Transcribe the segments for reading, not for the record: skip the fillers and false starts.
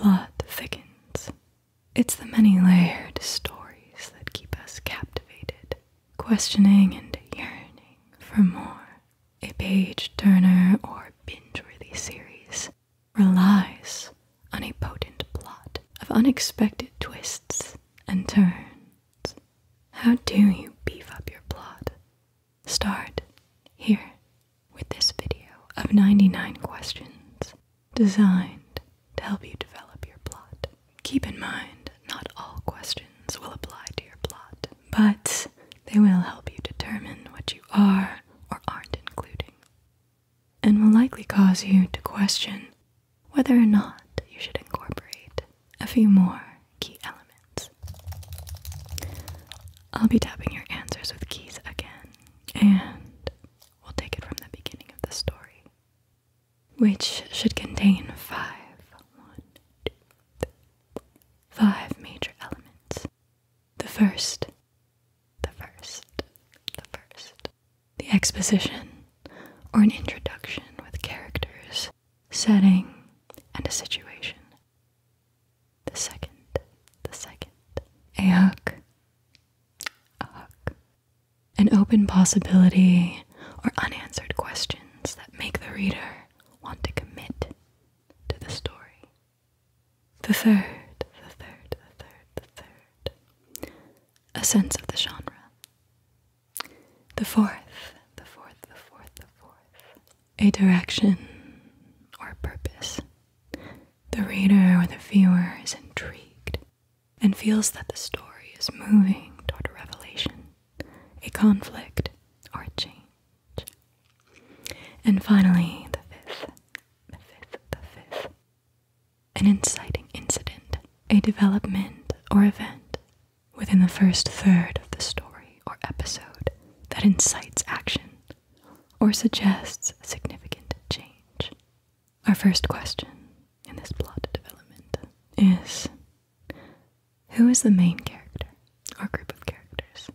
plot thickens. It's the many-layered stories that keep us captivated, questioning and yearning for more. A page-turner or binge-worthy series relies on a potent plot of unexpected twists and turns. How do you beef up your plot? Start here with this video of 99 questions designed to help you develop your plot. Keep in mind, not all questions will apply to your plot, but they will help you determine what you are or aren't including, and will likely cause you to question whether or not you should incorporate a few more key elements. I'll be tapping your answers with keys again, and we'll take it from the beginning of the story, which should contain five major elements. The first, the exposition, or an introduction with characters, setting, and a situation. The second, a hook, an open possibility or unanswered questions that make the reader want to commit to the story. The third, a sense of the genre. The fourth, a direction or purpose. The reader or the viewer is intrigued and feels that the story is moving toward a revelation, a conflict, or a change. And finally, the fifth, an inciting incident, a development or event within the first third of the story or episode that incites action or suggests significant change. Our first question in this plot development is, who is the main character or group of characters?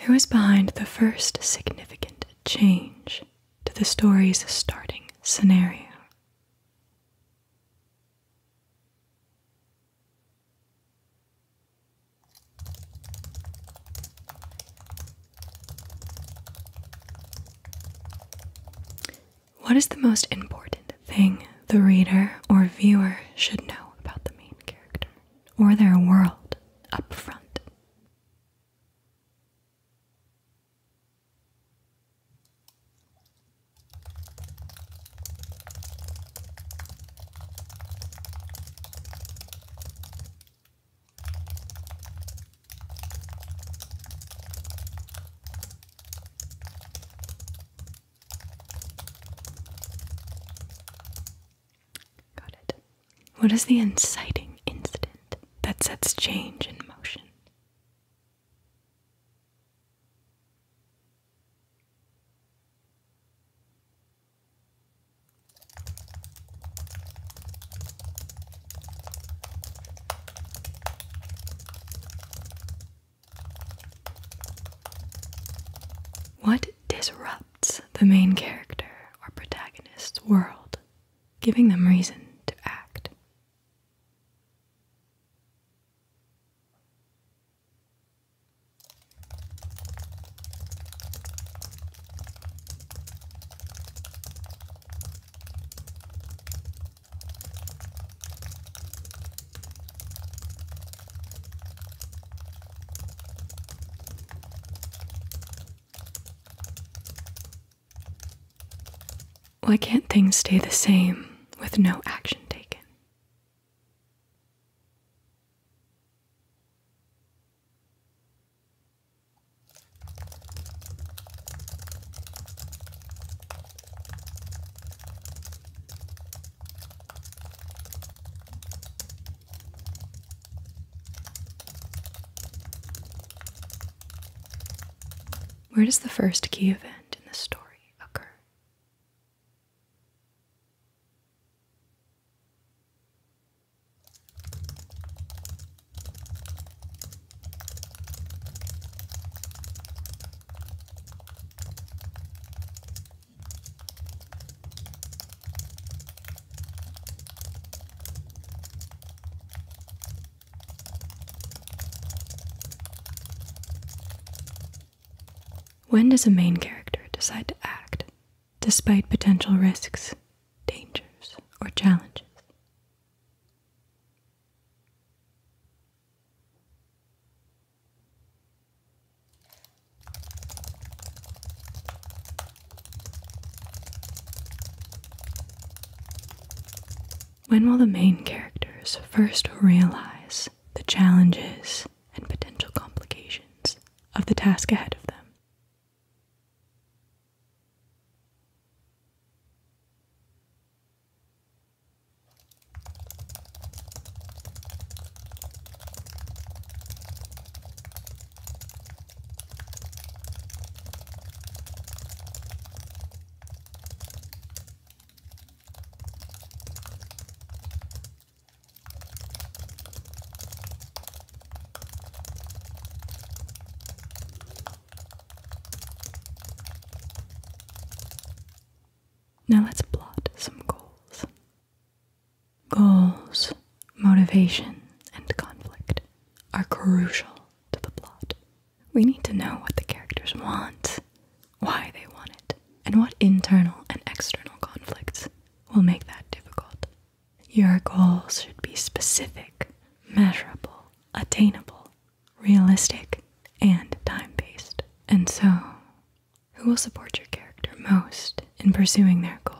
Who is behind the first significant change to the story's starting scenario? What is the most important thing the reader or viewer should know about the main character or their world up front? What is the inciting incident that sets change in motion? What disrupts the main character or protagonist's world, giving them reason to act? Why can't things stay the same with no action taken? Where does the first key event in the story occur? When does a main character decide to act, despite potential risks, dangers, or challenges? When will the main characters first realize the challenges and potential complications of the task ahead of them? Now let's plot some goals. Goals, motivation, and conflict are crucial to the plot. We need to know what the characters want, why they want it, and what internal and external conflicts will make that difficult. Your goals should be specific, measurable, attainable, realistic, and time-based. And so, who will support your character most in pursuing their goals?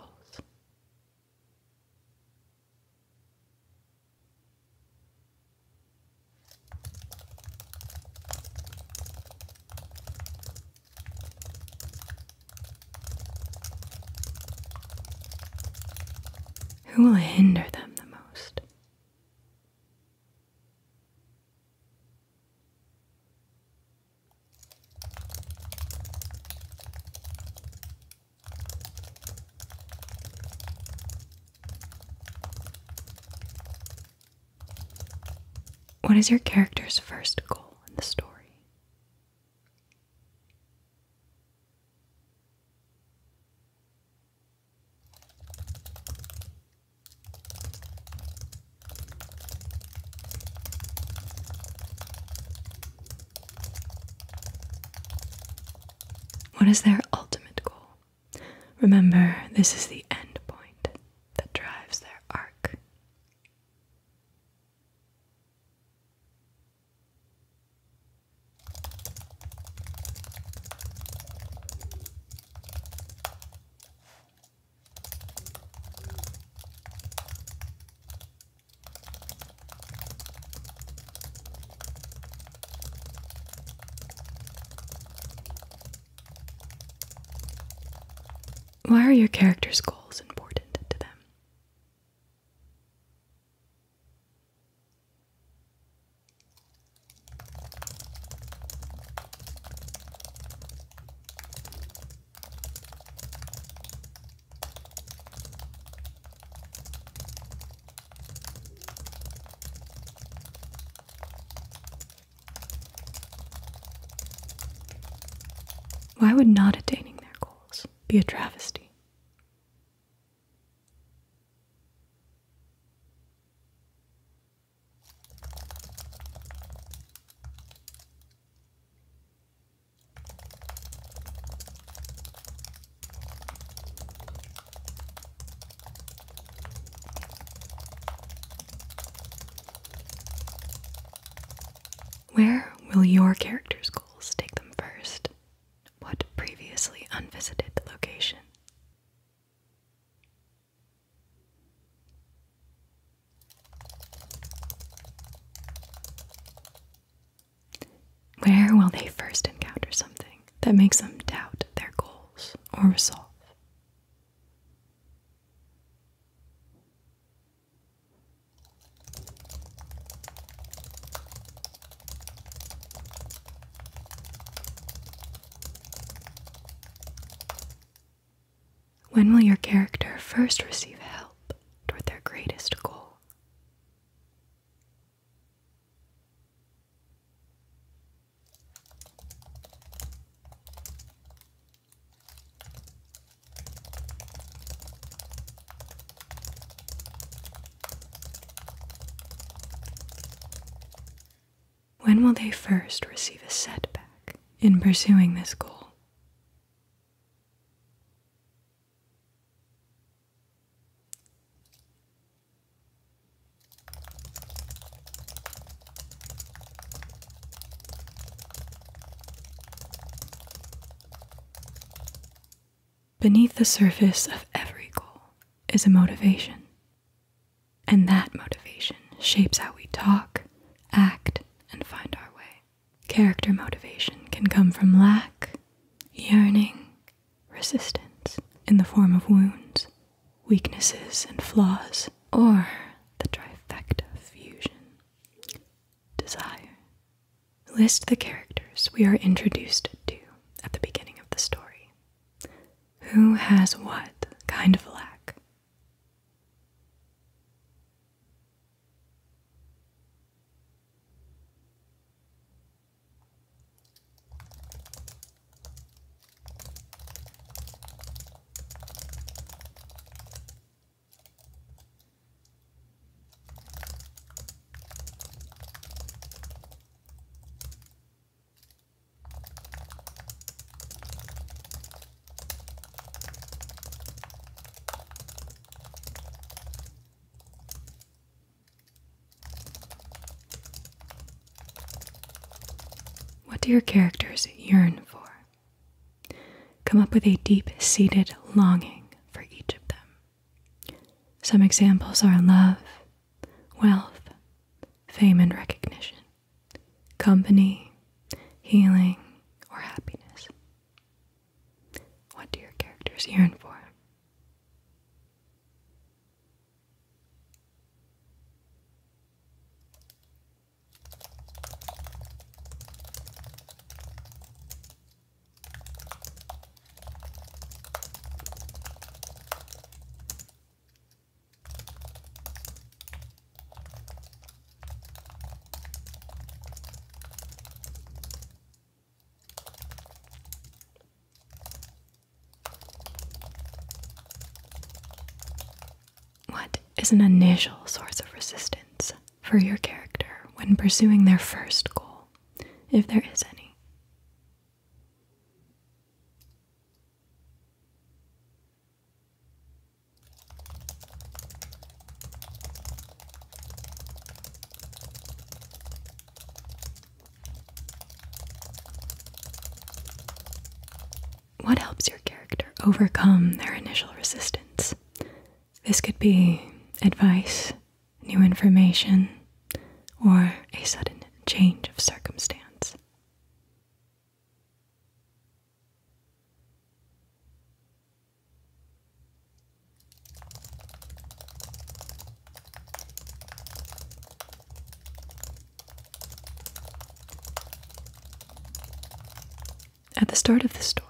Who will hinder them the most? What is your character's first goal in the story? What is their ultimate goal? Remember, this is the end point that drives their arc. Why are your character's goals important to them? Why would not attaining their goals be a travesty? Where will your character's goals take them first? What previously unvisited location? Where will they first encounter something that makes them doubt their goals or resolve? When will your character first receive help toward their greatest goal? When will they first receive a setback in pursuing this goal? Beneath the surface of every goal is a motivation, and that motivation shapes how we talk, act, and find our way. Character motivation can come from lack, yearning, resistance in the form of wounds, weaknesses, and flaws, or the trifecta of fusion, desire. List the characters we are introduced to at the beginning of the story. Who has what kind of lack? What do your characters yearn for? Come up with a deep-seated longing for each of them. Some examples are love, wealth, fame and recognition, company, healing, or happiness. What do your characters yearn for? What is an initial source of resistance for your character when pursuing their first goal, if there is any? What helps your character overcome their initial resistance? This could be advice, new information, or a sudden change of circumstance. At the start of the story,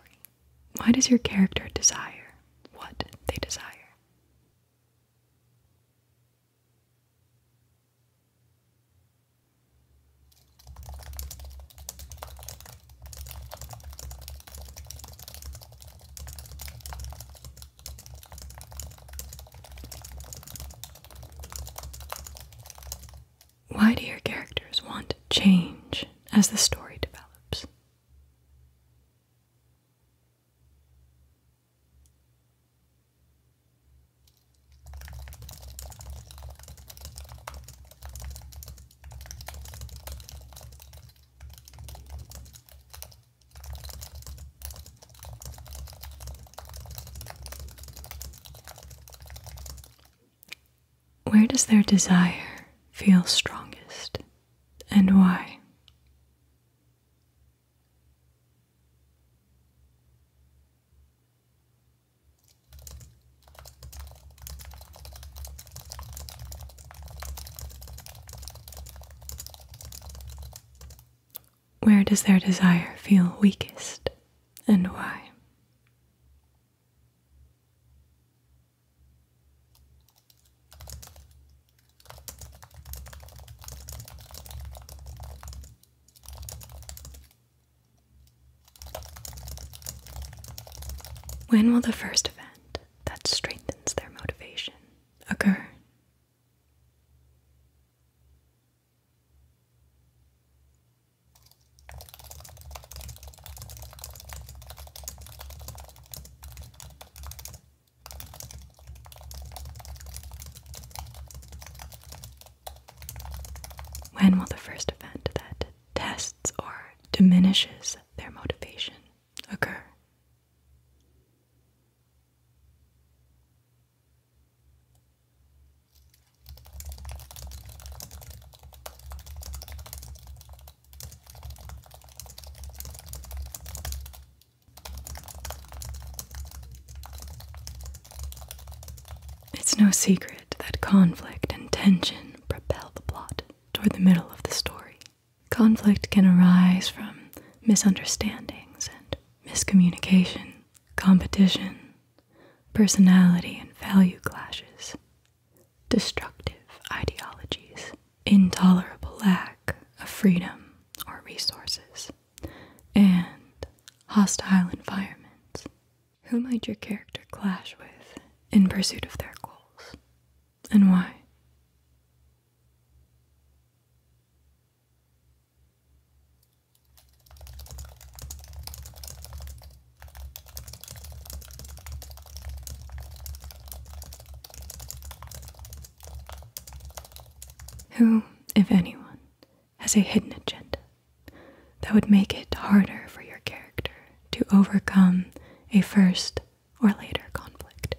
why does your character desire what they desire? Why do your characters want change as the story develops? Where does their desire feel strongest, and why? Where does their desire feel weakest, and why? When will the first event that strengthens their motivation occur? When will the first event that tests or diminishes their motivation occur? no secret that conflict and tension propel the plot toward the middle of the story. Conflict can arise from misunderstandings and miscommunication, competition, personality and value clashes, destructive ideologies, intolerable lack of freedom or resources, and hostile environments. Who might your character clash with in pursuit of their goals, and why? Who, if anyone, has a hidden agenda that would make it harder for your character to overcome a first or later conflict?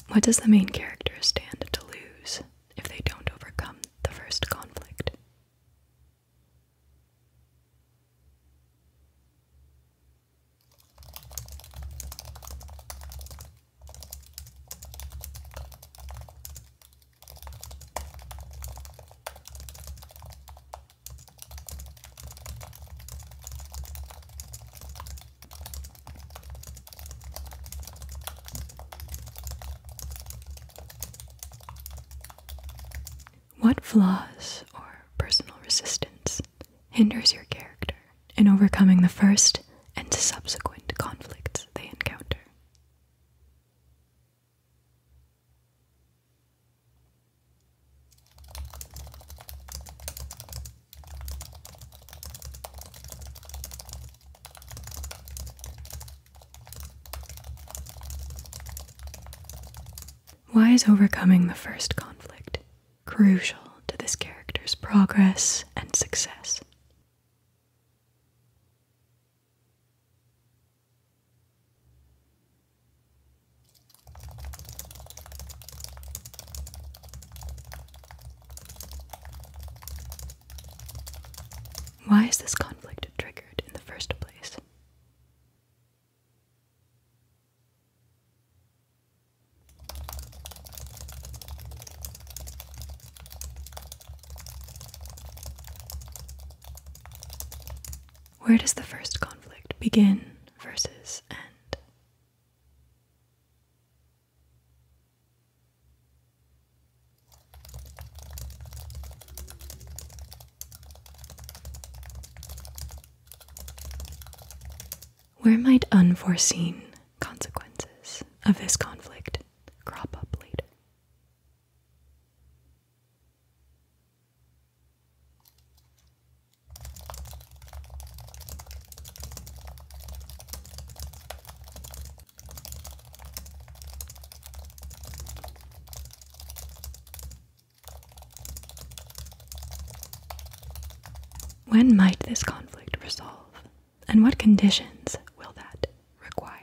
What does the main character stand to lose if they don't overcome the first conflict? What flaws or personal resistance hinders your character in overcoming the first and subsequent conflicts they encounter? Why is overcoming the first conflict crucial to this character's progress and success? Why is this conflict triggered in the first place? Where does the first conflict begin versus end? Where might unforeseen consequences of this conflict crop up later? When might this conflict resolve, and what conditions will that require?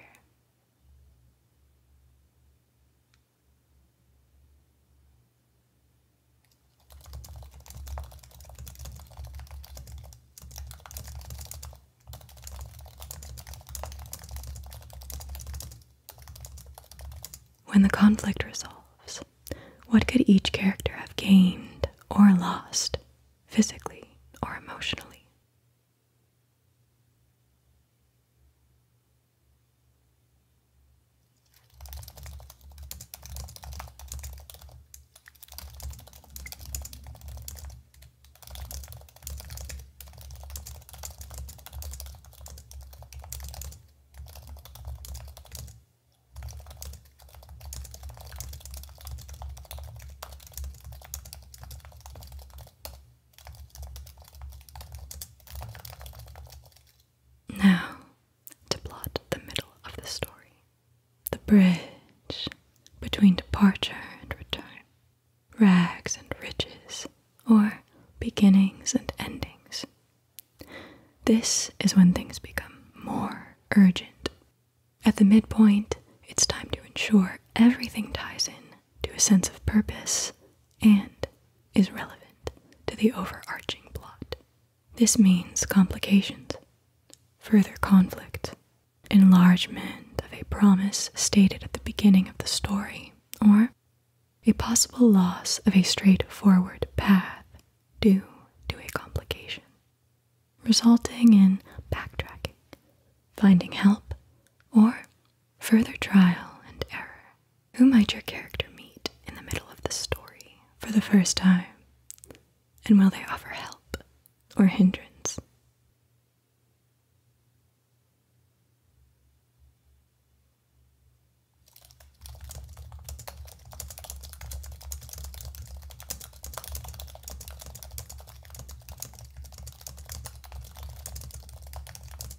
When the conflict resolves, what could each character have gained or lost, physically or emotionally? Now, to plot the middle of the story, the bridge between departure and return, rags and riches, or beginnings and endings. This is when things become more urgent At the midpoint, it's time to ensure everything ties in to a sense of purpose and is relevant to the overarching plot. This means complications, further conflict, enlargement of a promise stated at the beginning of the story, or a possible loss of a straightforward path due to a complication, resulting in backtracking, finding help, or further trial and error. Who might your character meet in the middle of the story for the first time? And will they offer help or hindrance?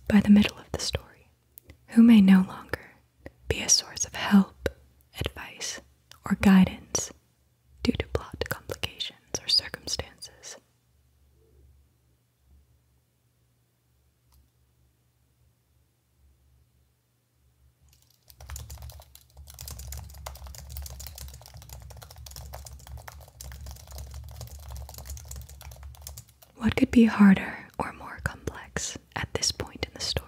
By the middle of the story, who may no longer be a source of help, advice, or guidance due to plot complications or circumstances. What could be harder or more complex at this point in the story?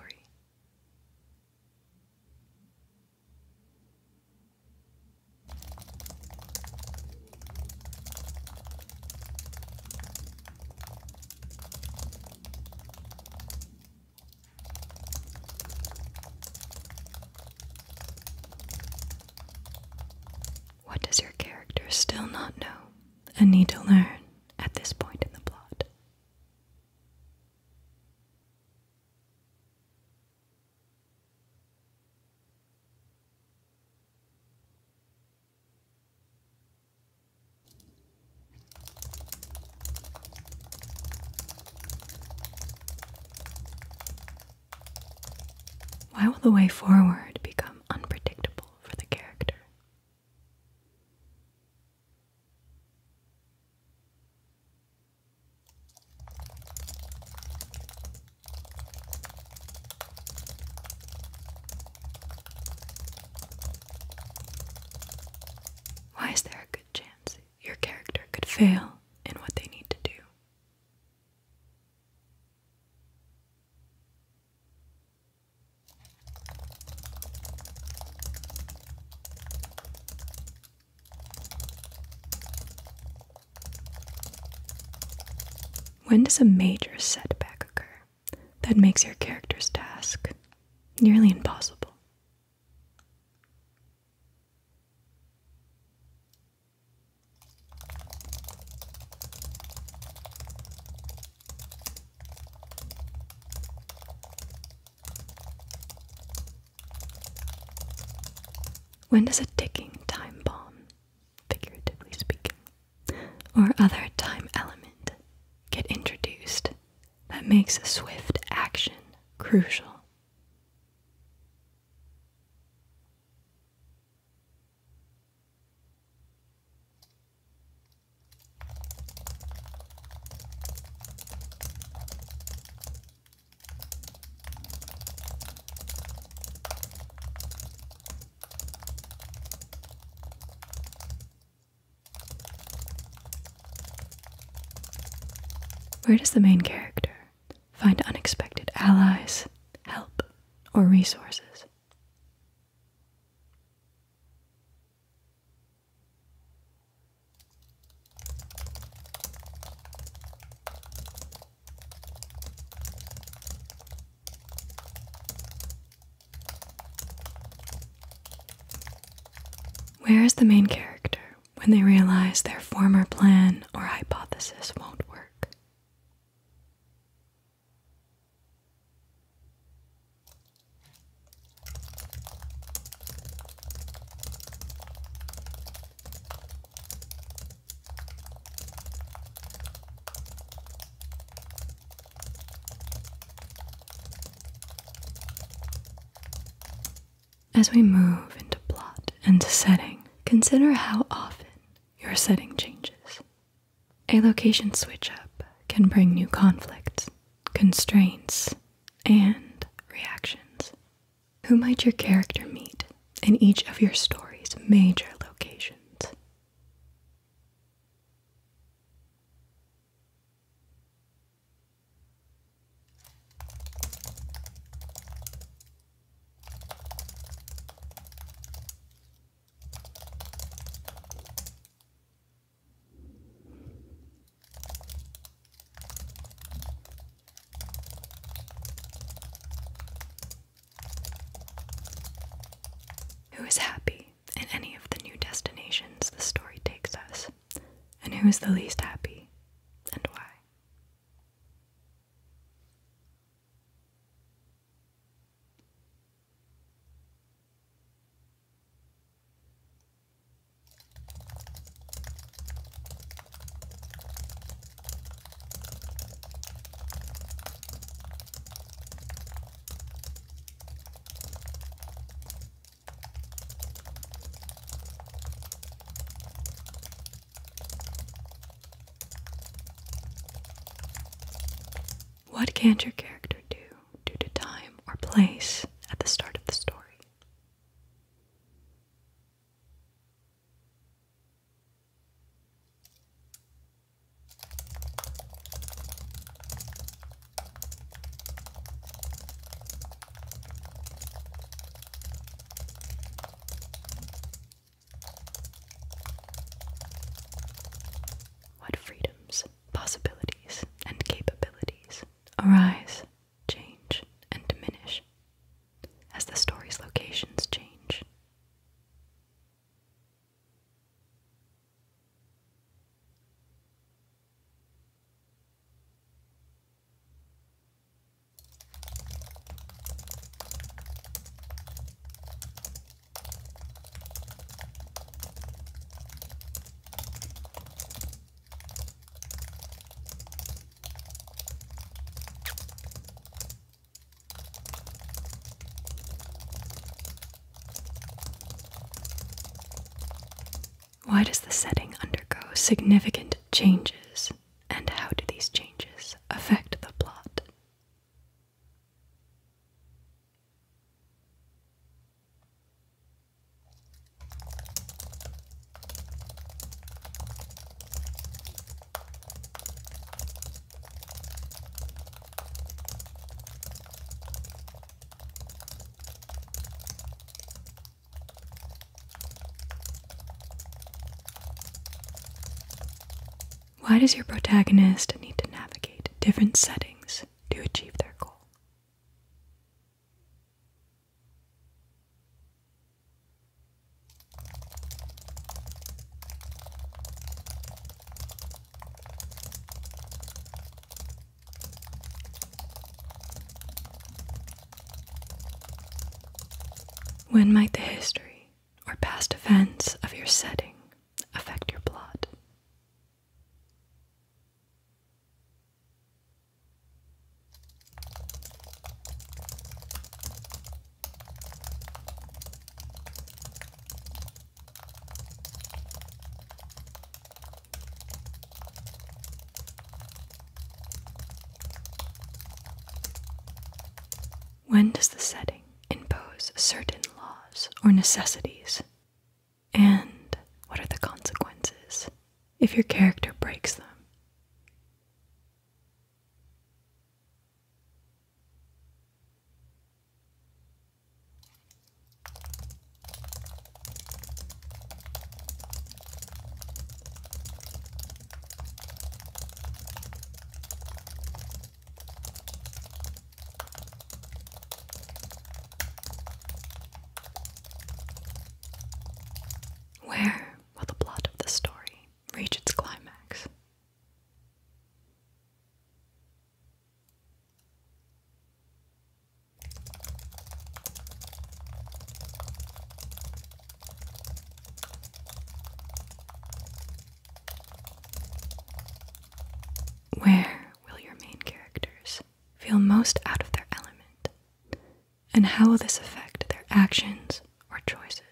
What does your character still not know and need to learn at this point in the plot? Why will the way forward become unpredictable for the character? Why is there a good chance your character could fail in what they need to do? When does a major setback occur that makes your character's task nearly impossible? When does a ticking time bomb, figuratively speaking, or other time element get introduced that makes swift action crucial? Where does the main character find unexpected allies, help, or resources? Where is the main character when they realize their former plan or hypothesis won't work? As we move into plot and setting, consider how often your setting changes. A location switch up can bring new conflicts, constraints, and reactions. Who might your character meet in each of your story's major locations? Who is happy in any of the new destinations the story takes us? And who is the least happy, and why? What can't your character do due to time or place at the start of the story? What freedoms, possibilities, and capabilities arise, change, and diminish as the story's locations change? Why does the setting undergo significant changes, and how do these changes affect the plot? Why does your protagonist need to navigate different settings to achieve their goal? When might the history or past events of your setting affect your plot? When does the setting impose certain laws or necessities? And what are the consequences if your character breaks them? Where will the plot of the story reach its climax? Where will your main characters feel most out of their element? And how will this affect their actions or choices?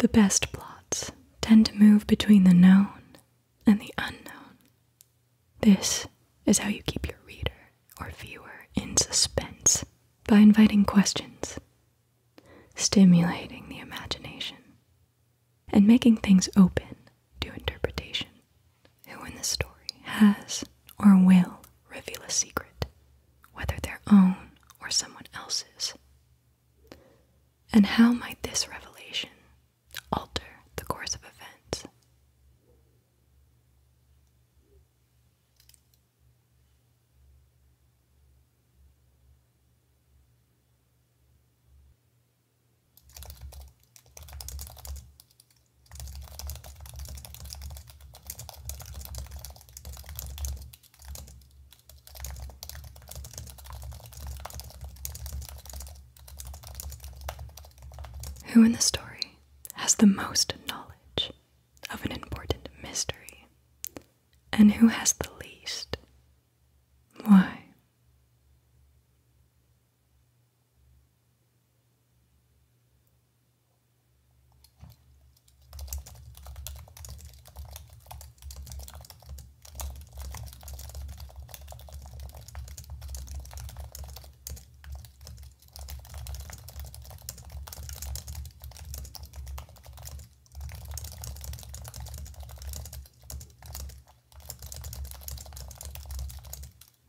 The best plots tend to move between the known and the unknown. This is how you keep your reader or viewer in suspense, by inviting questions, stimulating the imagination, and making things open to interpretation. Who in the story has or will reveal a secret, whether their own or someone else's? And how might this revelation alter the course of events? Who in the story has the most knowledge of an important mystery, and who has the least? Why?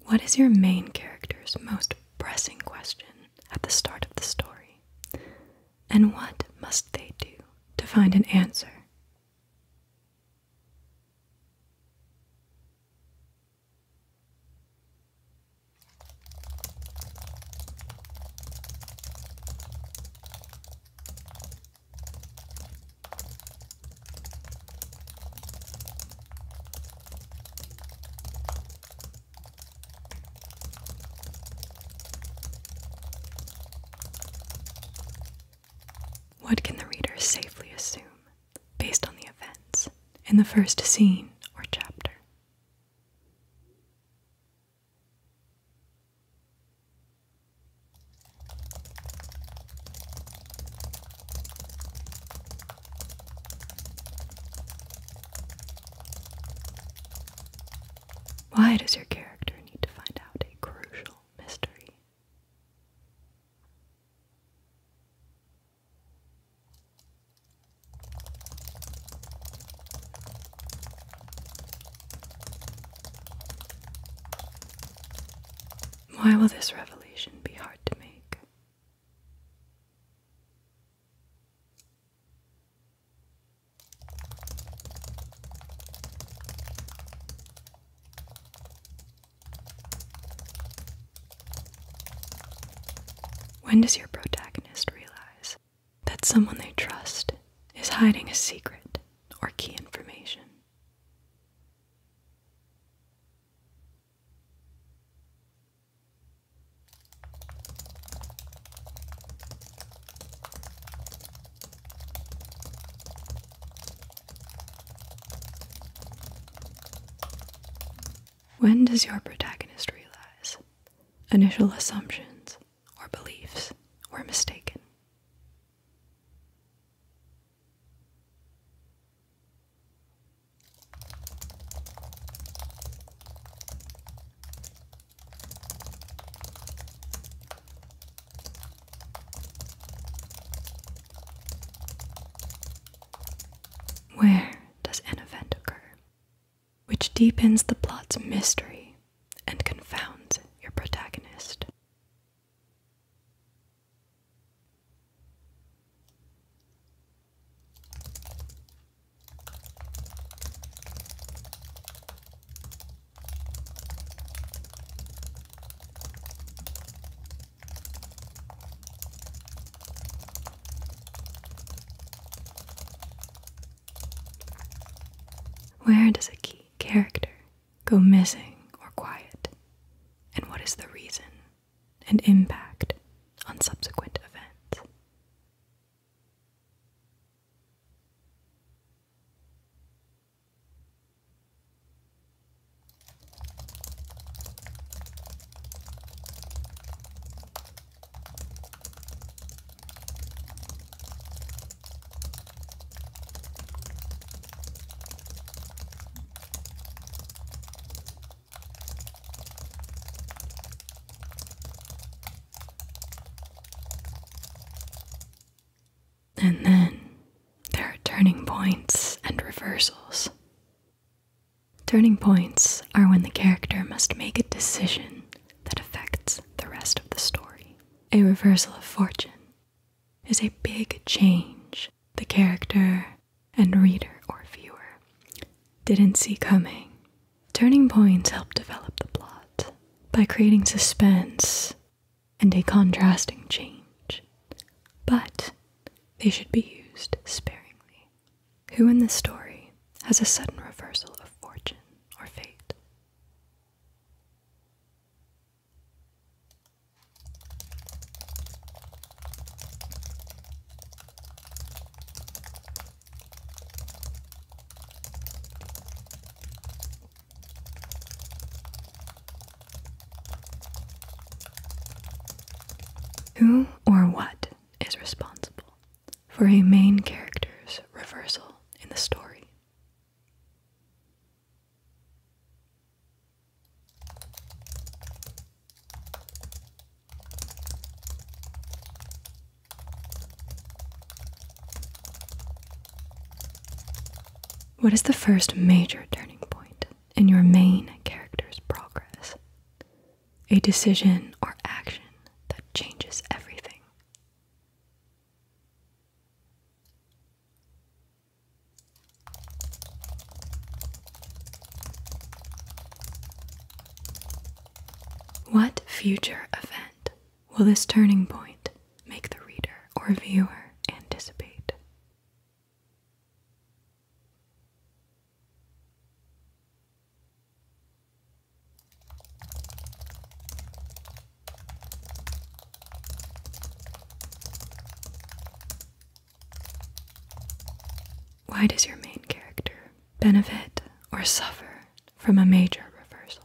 What is your main character's most pressing question at the start of the story? And what must they do to find an answer? What can the reader safely assume based on the events in the first scene or chapter? Why does your character need to find out a crucial mystery? Why will this revelation be hard to make? When does your protagonist realize that someone they trust is hiding a secret or key information? When does your protagonist realize initial assumptions or beliefs were mistaken? Where does an event occur which deepens the plot's mystery and confounds your protagonist? Where does a key character go missing or quiet? And what is the reason and impact on subsequent events? turning points and reversals. Turning points are when the character must make a decision that affects the rest of the story. A reversal of fortune is a big change the character and reader or viewer didn't see coming. Turning points help develop the plot by creating suspense and a contrasting change, but they should be used sparingly. Who in this story has a sudden reversal of fortune or fate? Who or what is responsible for a main character's reversal in the story? What is the first major turning point in your main character's progress? A decision or action that changes everything. What future event will this turning point make the reader or viewer anticipate? Why does your main character benefit or suffer from a major reversal?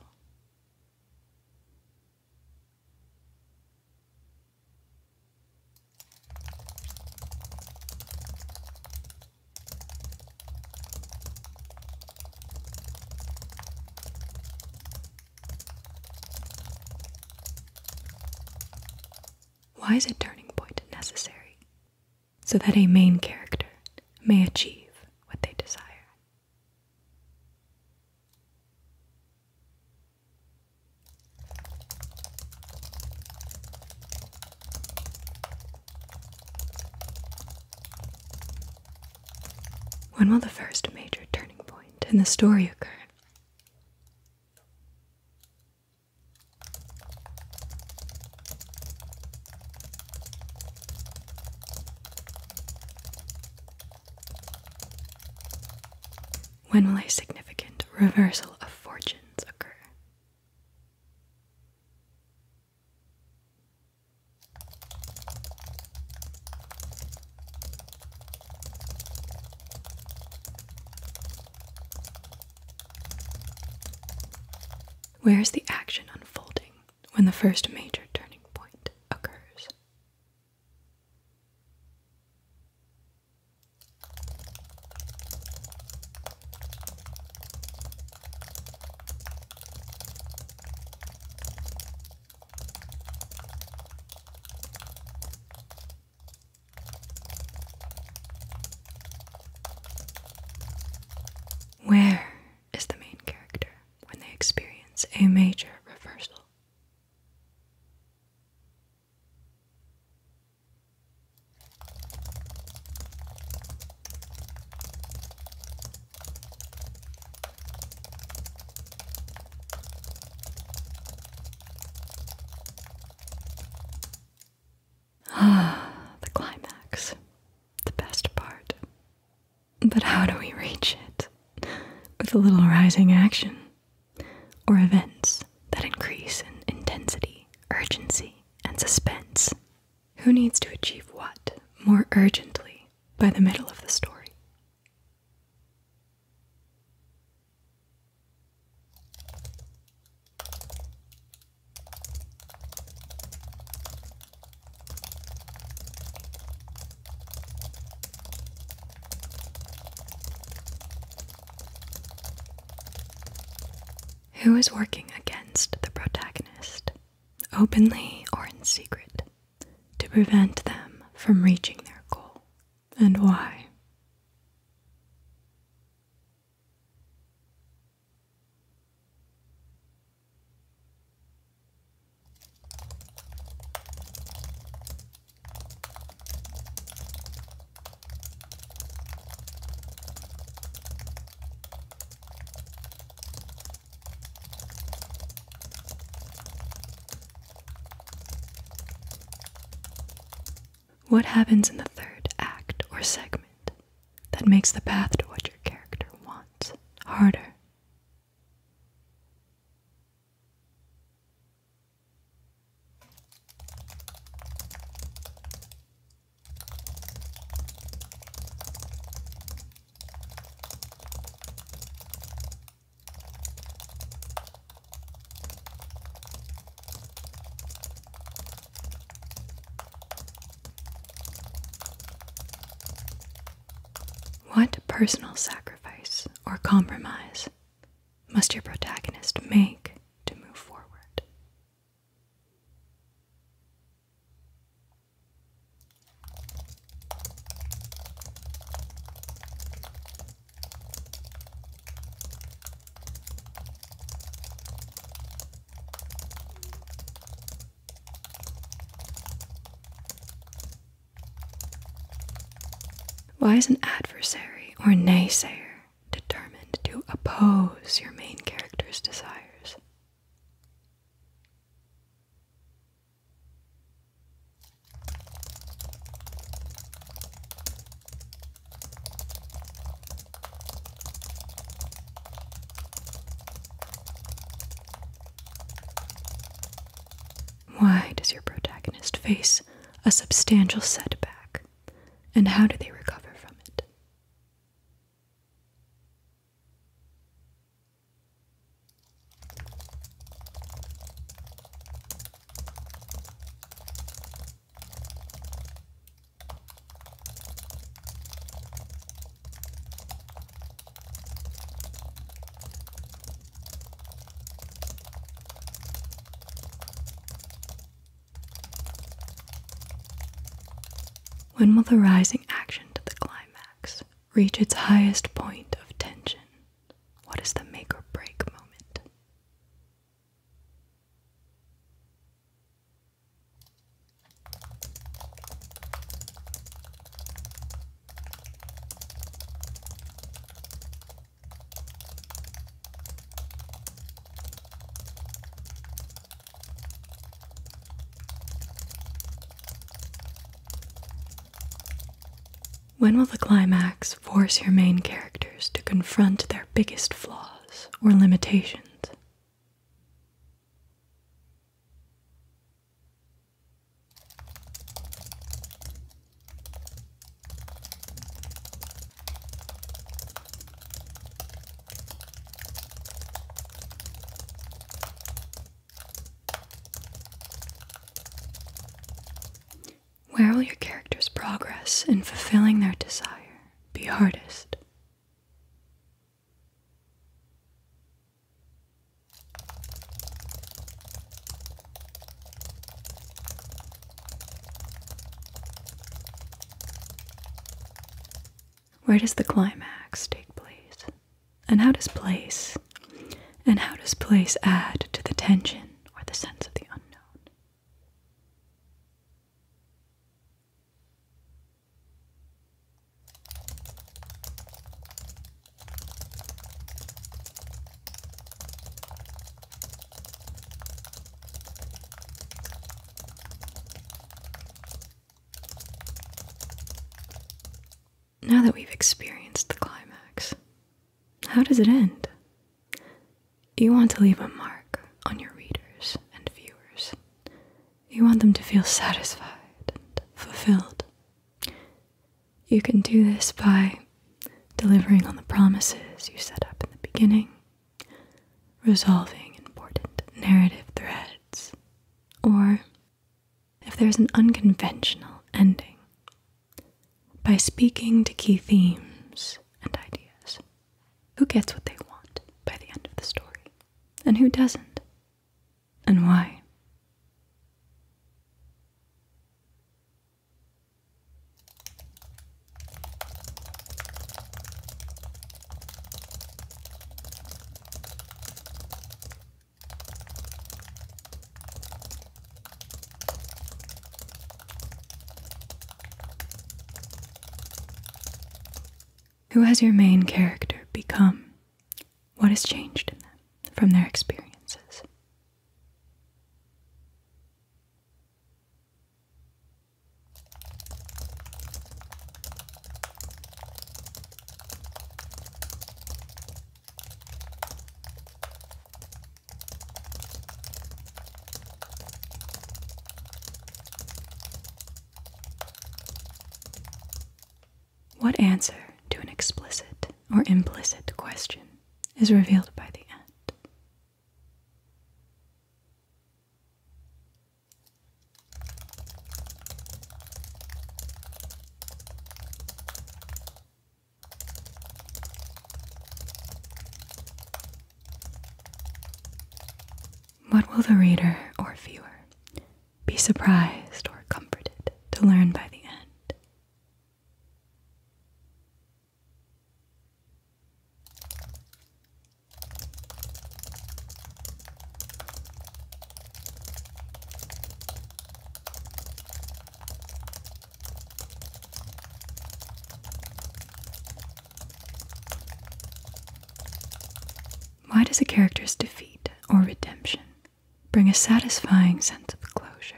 Why is a turning point necessary so that a main character may achieve what they desire? When will the first major turning point in the story occur? When will a significant reversal of fortunes occur? Where is the action unfolding when the first major turning point occurs? Where is the main character when they experience a major reversal? Ah, the climax, the best part. But how do we reach it? With a little rising action, or events that increase in intensity, urgency, and suspense. Who needs to achieve what more urgently by the middle of the story? Who is working against the protagonist, openly or in secret, to prevent them from reaching their goal, and why? What happens in the third act or segment that makes the path to what your character wants harder? What personal sacrifice or compromise must your protagonist make to move forward? Why is an adversary or naysayer determined to oppose your main character's desires? Why does your protagonist face a substantial setback, and how do they recover from it? When will the rising action to the climax reach its highest point of tension? What is the make or break moment? When will the climax force your main characters to confront their biggest flaws or limitations? Where will your character's progress in fulfilling their desire be hardest? Where does the climax take place? And how does place add to the tension or the sense of the unknown? Now that we've experienced the climax, how does it end? You want to leave a mark on your readers and viewers. You want them to feel satisfied and fulfilled. You can do this by delivering on the promises you set up in the beginning, resolving important narrative threads, or, if there's an unconventional ending, by speaking to key themes and ideas. Who gets what they want by the end of the story, and who doesn't, and why? Who has your main character become? What has changed in them from their experiences? What answer to an explicit or implicit question is revealed by the end? What will the reader or viewer be surprised or comforted to learn by the end? Why does a character's defeat or redemption bring a satisfying sense of closure,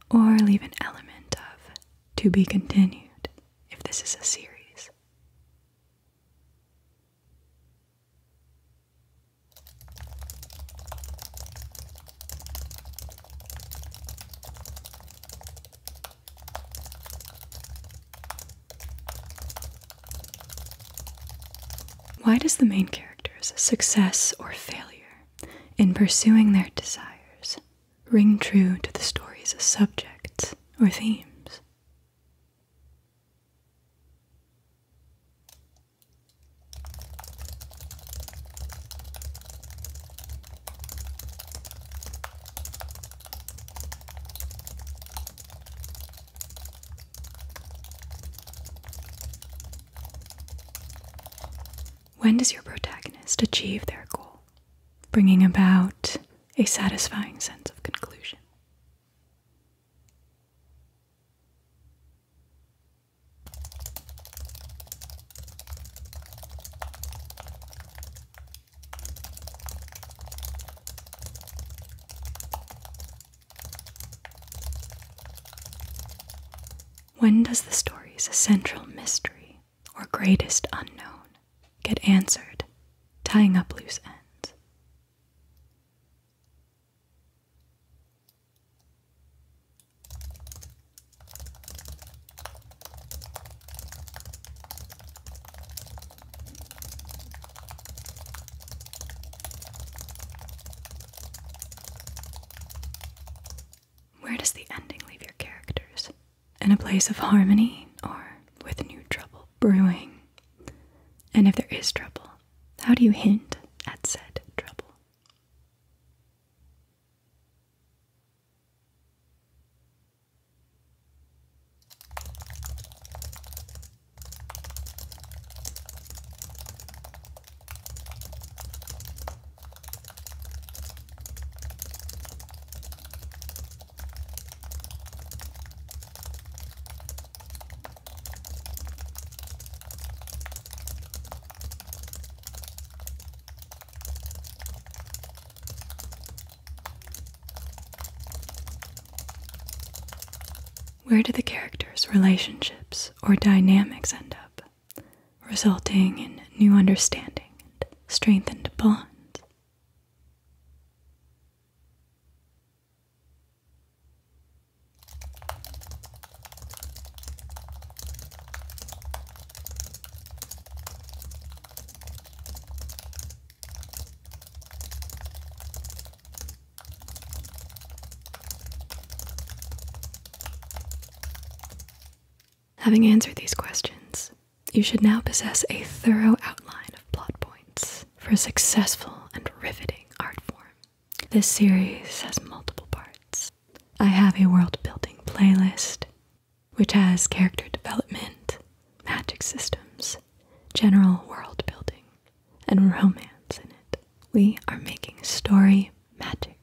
or leave an element of to be continued if this is a series? Why does the main character's success or failure in pursuing their desires ring true to the story's subjects or themes? When does your protagonist achieve their goal, bringing about a satisfying sense of conclusion? When does the story's central mystery or greatest unknown get answered, tying up loose ends? Where does the ending leave your characters? In a place of harmony, or with new trouble brewing? And if there is trouble, how do you hint at said trouble? Where do the characters' relationships or dynamics end up, resulting in new understanding and strengthened bonds? Having answered these questions, you should now possess a thorough outline of plot points for a successful and riveting art form. This series has multiple parts. I have a world-building playlist, which has character development, magic systems, general world building, and romance in it. We are making story magic